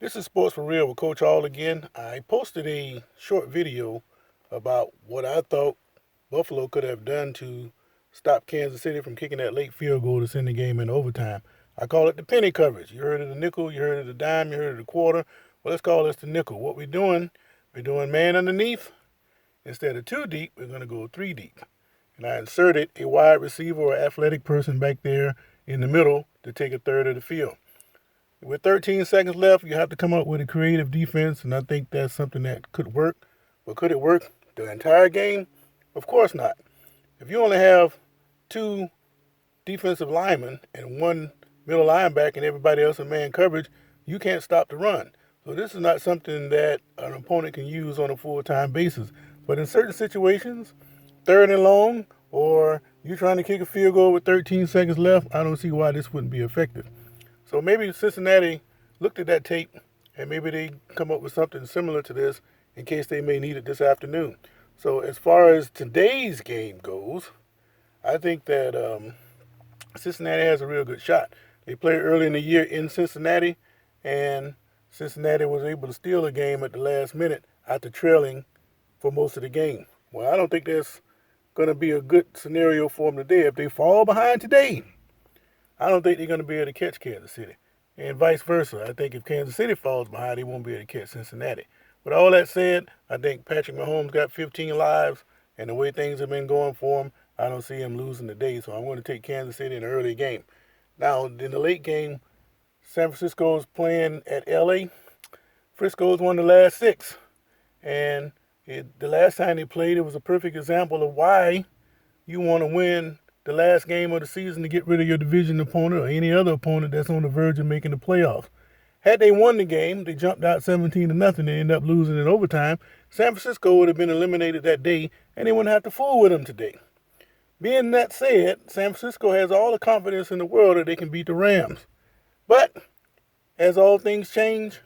This is Sports for Real with Coach Hall again. I posted a short video about what I thought Buffalo could have done to stop Kansas City from kicking that late field goal to send the game into overtime. I call it the penny coverage. You heard of the nickel, you heard of the dime, you heard of the quarter. Well, let's call this the nickel. What we're doing man underneath. Instead of two deep, we're going to go three deep. And I inserted a wide receiver or athletic person back there in the middle to take a third of the field. With 13 seconds left, you have to come up with a creative defense, and I think that's something that could work. But could it work the entire game? Of course not. If you only have two defensive linemen and one middle linebacker and everybody else in man coverage, you can't stop the run. So this is not something that an opponent can use on a full-time basis. But in certain situations, third and long, or you trying to kick a field goal with 13 seconds left, I don't see why this wouldn't be effective. So maybe Cincinnati looked at that tape and maybe they come up with something similar to this in case they may need it this afternoon. So as far as today's game goes, I think that Cincinnati has a real good shot. They played early in the year in Cincinnati, and Cincinnati was able to steal a game at the last minute after trailing for most of the game. Well, I don't think that's going to be a good scenario for them today. If they fall behind today, I don't think they're going to be able to catch Kansas City. And vice versa. I think if Kansas City falls behind, they won't be able to catch Cincinnati. With all that said, I think Patrick Mahomes got 15 lives, and the way things have been going for him, I don't see him losing today. So I'm going to take Kansas City in the early game. Now, in the late game, San Francisco is playing at L.A. Frisco's won the last six. And the last time they played, it was a perfect example of why you want to win the last game of the season to get rid of your division opponent or any other opponent that's on the verge of making the playoffs. Had they won the game, they jumped out 17-0. They ended up losing in overtime. San Francisco would have been eliminated that day, and they wouldn't have to fool with them today. Being that said, San Francisco has all the confidence in the world that they can beat the Rams. But as all things change,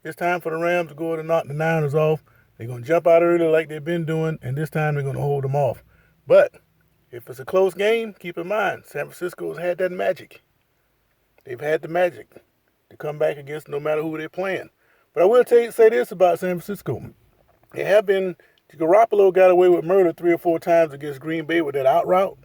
it's time for the Rams to go ahead and knock the Niners off. They're going to jump out early like they've been doing, and this time they're going to hold them off. But if it's a close game, keep in mind, San Francisco's had that magic. They've had the magic to come back against no matter who they're playing. But I will say this about San Francisco. Garoppolo got away with murder 3 or 4 times against Green Bay with that out route.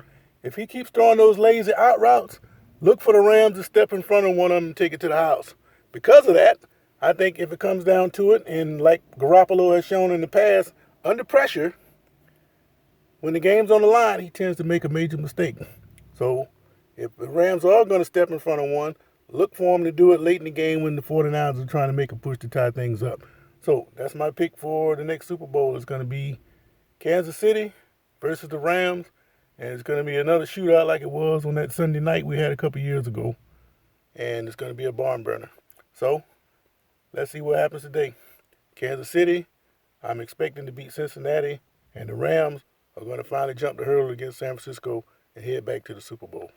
If he keeps throwing those lazy out routes, look for the Rams to step in front of one of them and take it to the house. Because of that, I think if it comes down to it, and like Garoppolo has shown in the past, under pressure, when the game's on the line, he tends to make a major mistake. So if the Rams are going to step in front of one, look for them to do it late in the game when the 49ers are trying to make a push to tie things up. So that's my pick for the next Super Bowl. It's going to be Kansas City versus the Rams, and it's going to be another shootout like it was on that Sunday night we had a couple years ago, and it's going to be a barn burner. So let's see what happens today. Kansas City, I'm expecting to beat Cincinnati, and the Rams are going to finally jump the hurdle against San Francisco and head back to the Super Bowl.